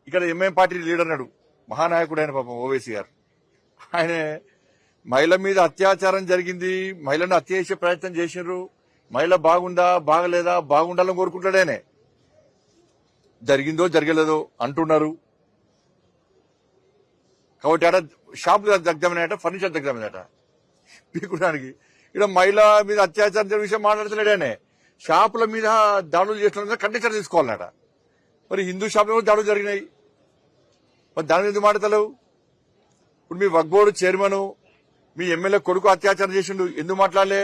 ఇక్కడ MIM party leader అన్నాడు, మహానాయకుడు ఆయన పాపం ఓవైసీ గారు. ఆయన మహిళ మీద అత్యాచారం జరిగింది, మహిళను హత్య చేసే ప్రయత్నం చేసినారు, మహిళ బాగుందా బాగలేదా బాగుండాలని కోరుకుంటాడేనే. జరిగిందో జరగలేదో అంటున్నారు. కాబట్టి ఆడ షాపులు దగ్గమైనట, ఫర్నిచర్ దగ్గమైనట పీకుడానికి. ఇక్కడ మహిళ మీద అత్యాచారం జరిగే విషయం మాట్లాడతలేడానే. షాపుల మీద దాడులు చేసిన కంటే తీసుకోవాలన్నట. మరి హిందూ షాపుల మీద దాడులు జరిగినాయి, మరి దాని మీద ఎందుకు మాట్లాడతలేవు? ఇప్పుడు మీ వక్ఫ్ బోర్డు చైర్మన్ మీ ఎమ్మెల్యే కొడుకు అత్యాచారం చేసిండు, ఎందుకు మాట్లాడలే?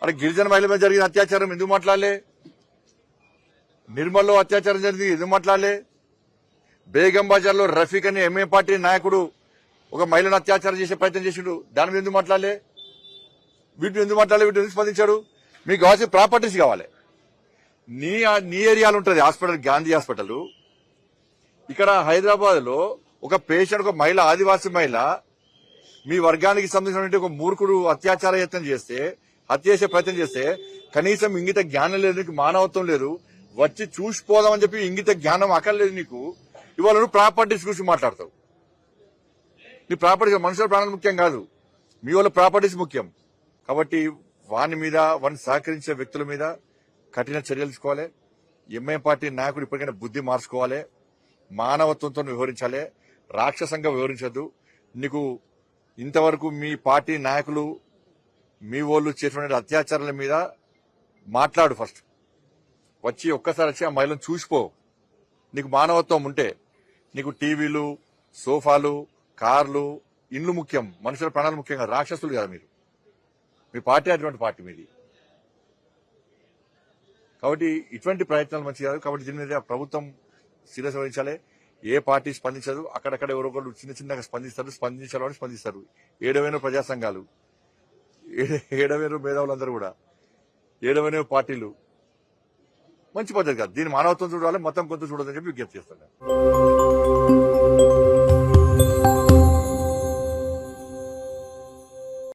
అక్కడ గిరిజన మహిళ మీద జరిగిన అత్యాచారం ఎందుకు మాట్లాడలే? నిర్మల్లో అత్యాచారం జరిగింది ఎందుకు మాట్లాడలే? బేగం బజార్లో రఫీక్ అనే ఎంఏ పార్టీ నాయకుడు ఒక మహిళను అత్యాచారం చేసే ప్రయత్నం చేసిండు, దాని మీద ఎందుకు మాట్లాడలే? వీటిని ఎందుకు మాట్లాడలే? వీటిని ఎందుకు స్పందించాడు? మీకు కావాల్సిన ప్రాపర్టీస్ కావాలి. నీ ఏరియాలో ఉంటుంది హాస్పిటల్, గాంధీ హాస్పిటల్. ఇక్కడ హైదరాబాద్ లో ఒక పేషెంట్, ఒక మహిళ, ఆదివాసీ మహిళ, మీ వర్గానికి సంబంధించిన ఒక మూర్ఖుడు అత్యాచార యత్నం చేస్తే, హత్య చేసే ప్రయత్నం చేస్తే కనీసం ఇంగిత జ్ఞానం లేదు, నీకు మానవత్వం లేదు. వచ్చి చూసిపోదామని చెప్పి ఇంగిత జ్ఞానం అక్కర్లేదు నీకు. ఇవాళ నువ్వు ప్రాపర్టీస్ గురించి మాట్లాడతావు. నీ ప్రాపర్టీస్, మనుషుల ప్రాణాలు ముఖ్యం కాదు, మీ వాళ్ళ ప్రాపర్టీస్ ముఖ్యం. కాబట్టి వాని మీద, వారిని సహకరించే వ్యక్తుల మీద కఠిన చర్యలు తీసుకోవాలి. ఎంఐఎం పార్టీ నాయకుడు ఇప్పటికైనా బుద్ధి మార్చుకోవాలి, మానవత్వంతో వ్యవహరించాలి, రాక్షసంగా వ్యవహరించద్దు. నీకు ఇంతవరకు మీ పార్టీ నాయకులు, మీ వాళ్ళు చేసిన అత్యాచారాల మీద మాట్లాడు. ఫస్ట్ వచ్చి ఒక్కసారి వచ్చి ఆ మహిళను చూసిపో. నీకు మానవత్వం ఉంటే నీకు టీవీలు, సోఫాలు, కార్లు, ఇండ్లు ముఖ్యం, మనుషుల ప్రాణాలు ముఖ్యం కాదు. రాక్షసులు కదా మీరు. మీ పార్టీ అటువంటి పార్టీ మీది. కాబట్టి ఇటువంటి ప్రయత్నాలు మంచి కాదు. కాబట్టి దీని మీద ప్రభుత్వం సీరియస్ వహించాలి. ఏ పార్టీ స్పందించదు, అక్కడక్కడ ఎవరొకరు చిన్న చిన్నగా స్పందిస్తారు, స్పందించాలని స్పందిస్తారు. 7,000 ప్రజా సంఘాలు, 7,000 మేధావులందరూ కూడా, 7,000 పార్టీలు. మంచి పద్ధతి కాదు. దీని మానవత్వం చూడాలి, మతం కొంత చూడాలని చెప్పి విజ్ఞప్తి చేస్తాను.